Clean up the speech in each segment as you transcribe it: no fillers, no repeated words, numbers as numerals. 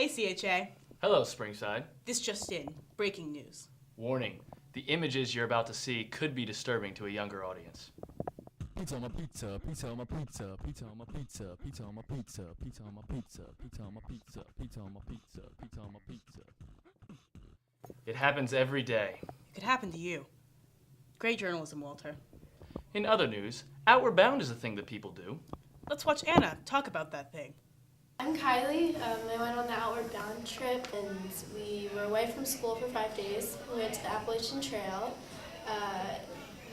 Hey, CHA. Hello, Springside. This just in. Breaking news. Warning, the images you're about to see could be disturbing to a younger audience. Pizza on my pizza, pizza on my pizza, pizza on my pizza, pizza on my pizza, pizza on my pizza, pizza on my pizza, pizza on my pizza, pizza on my pizza. It happens every day. It could happen to you. Great journalism, Walter. In other news, Outward Bound is a thing that people do. Let's watch Anna talk about that thing. I'm Kylie. I went on the Outward Bound trip, and we were away from school for 5 days. We went to the Appalachian Trail.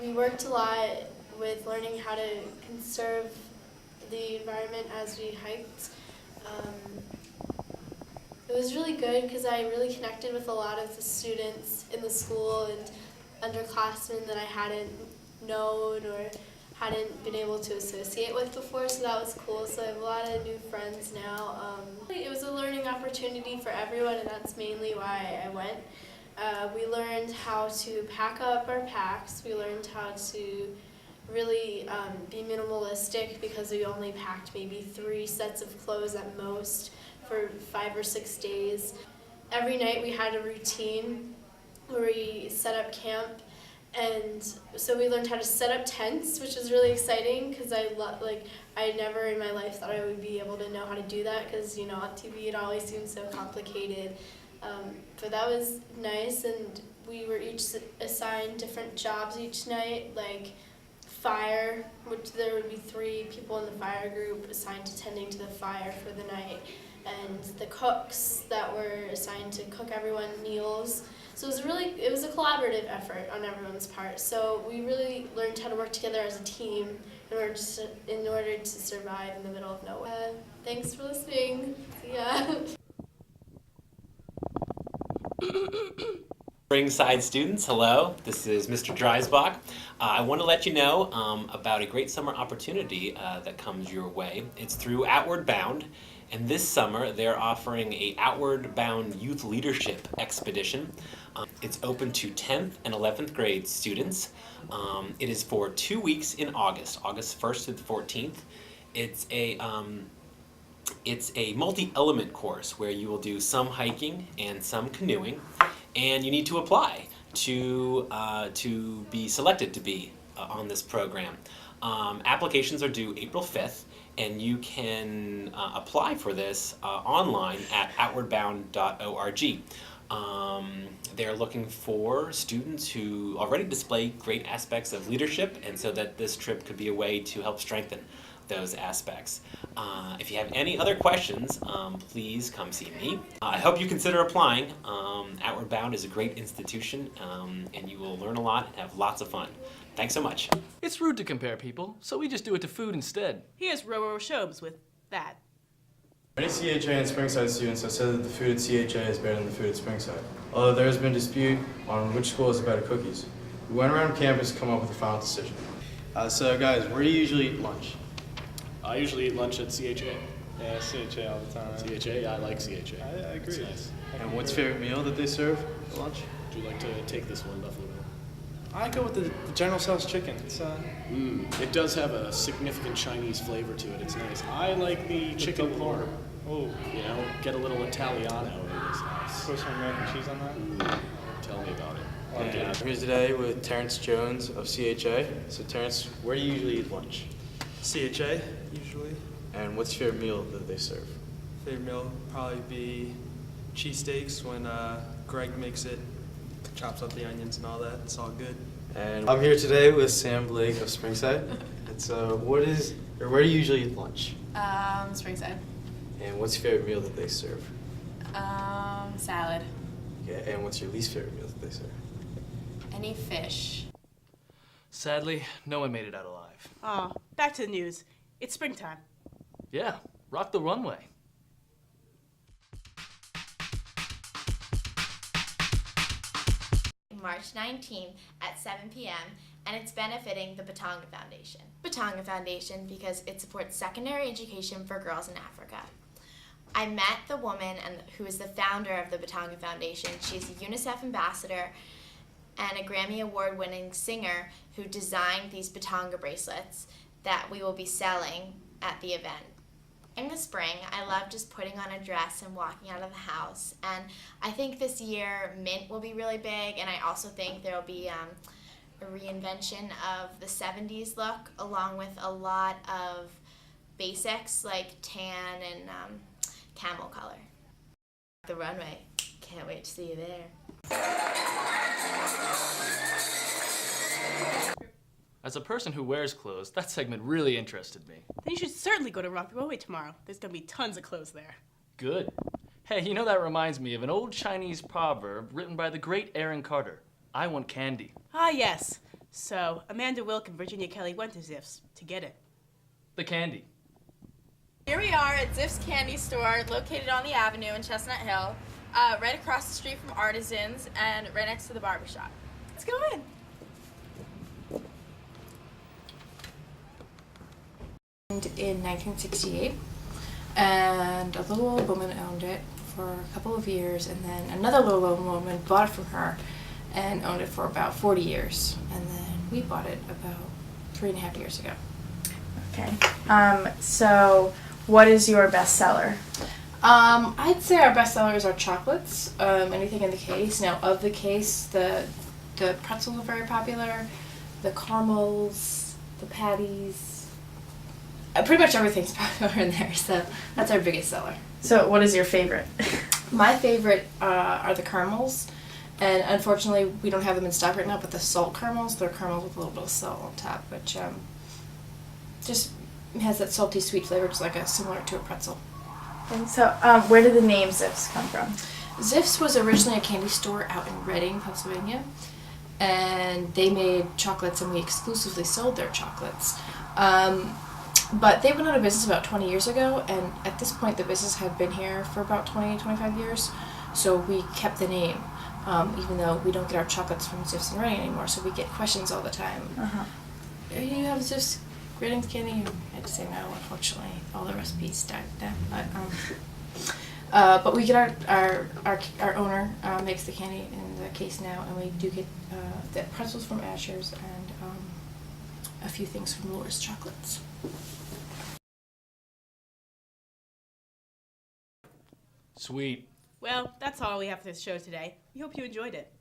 We worked a lot with learning how to conserve the environment as we hiked. It was really good because I really connected with a lot of the students in the school and underclassmen that I hadn't known or hadn't been able to associate with before, so that was cool. So I have a lot of new friends now. It was a learning opportunity for everyone, and that's mainly why I went. We learned how to pack up our packs. We learned how to really be minimalistic because we only packed maybe 3 sets of clothes at most for 5 or 6 days. Every night we had a routine where we set up camp. And so we learned how to set up tents, which was really exciting because I never in my life thought I would be able to know how to do that because, on TV it always seems so complicated. But that was nice, and we were each assigned different jobs each night, like fire, which there would be 3 people in the fire group assigned to tending to the fire for the night, and the cooks that were assigned to cook everyone meals. So it was a collaborative effort on everyone's part. So we really learned how to work together as a team in order to survive in the middle of nowhere. Thanks for listening. See ya. Springside students, hello. This is Mr. Dreisbach. I want to let you know about a great summer opportunity that comes your way. It's through Outward Bound, and this summer they're offering a Outward Bound Youth Leadership Expedition. It's open to 10th and 11th grade students. It is for 2 weeks in August 1st to the 14th. It's a multi-element course where you will do some hiking and some canoeing, and you need to apply to be selected to be on this program. Applications are due April 5th, and you can apply for this online at outwardbound.org. They're looking for students who already display great aspects of leadership, and so that this trip could be a way to help strengthen those aspects. If you have any other questions, please come see me. I hope you consider applying. Outward Bound is a great institution, and you will learn a lot and have lots of fun. Thanks so much. It's rude to compare people, so we just do it to food instead. Here's Roro Shobes with that. Many CHA and Springside students have said that the food at CHA is better than the food at Springside, although there has been dispute on which school has the better cookies. We went around campus to come up with a final decision. So guys, where do you usually eat lunch? I usually eat lunch at CHA. Yeah, CHA all the time. CHA, I like CHA. I agree. It's nice. And what's your favorite meal that they serve for lunch? Would you like to take this one, Buffalo Bill? I go with the General Tso's chicken. It's It does have a significant Chinese flavor to it. It's nice. I like the chicken parm. Oh, Get a little Italiano in this house. put some American cheese on that. Tell me about it. I'm here today with Terrence Jones of CHA. So Terrence, where do you usually eat lunch? CHA, usually. And what's your favorite meal that they serve? Favorite meal would probably be cheesesteaks when Greg makes it, chops up the onions and all that. It's all good. And I'm here today with Sam Blake of Springside. And so where do you usually eat lunch? Springside. And what's your favorite meal that they serve? Salad. Okay, and what's your least favorite meal that they serve? Any fish. Sadly, no one made it out alive. Aw, back to the news. It's springtime. Yeah, rock the runway. March 19th at 7 p.m. and it's benefiting the Batanga Foundation. Batanga Foundation because it supports secondary education for girls in Africa. I met the woman who is the founder of the Batanga Foundation. She's a UNICEF ambassador and a Grammy Award-winning singer who designed these Batanga bracelets that we will be selling at the event. In the spring, I love just putting on a dress and walking out of the house. And I think this year mint will be really big, and I also think there will be a reinvention of the 70s look, along with a lot of basics like tan and camel color. The runway. Can't wait to see you there. As a person who wears clothes, that segment really interested me. Then you should certainly go to Rock the Runway tomorrow. There's gonna be tons of clothes there. Good. Hey, you know, that reminds me of an old Chinese proverb written by the great Aaron Carter. I want candy. Ah, yes. So, Amanda Wilk and Virginia Kelly went to Ziff's to get it. The candy. Here we are at Ziff's Candy Store, located on the avenue in Chestnut Hill, right across the street from Artisans and right next to the barbershop. Let's go in. In 1968, and a little old woman owned it for a couple of years, and then another little old woman bought it from her and owned it for about 40 years, and then we bought it about 3.5 years ago. Okay. So what is your best seller? I'd say our best seller is our chocolates, anything in the case. Now, of the case, the pretzels are very popular, the caramels, the patties, pretty much everything's popular in there, so that's our biggest seller. So what is your favorite? My favorite are the caramels, and unfortunately we don't have them in stock right now, but the salt caramels, they're caramels with a little bit of salt on top, which just has that salty sweet flavor, just similar to a pretzel. And so where did the name Ziff's come from? Ziff's was originally a candy store out in Reading, Pennsylvania, and they made chocolates, and we exclusively sold their chocolates. But they went out of business about 20 years ago, and at this point the business had been here for about 20-25 years, so we kept the name, even though we don't get our chocolates from Ziff's and Reading anymore, so we get questions all the time. You have Ziff's Reading's candy? And I'd say no, unfortunately. All the recipes died down. But we get our owner makes the candy in the case now, and we do get the pretzels from Asher's and a few things from Laura's Chocolates. Sweet. Well, that's all we have for this show today. We hope you enjoyed it.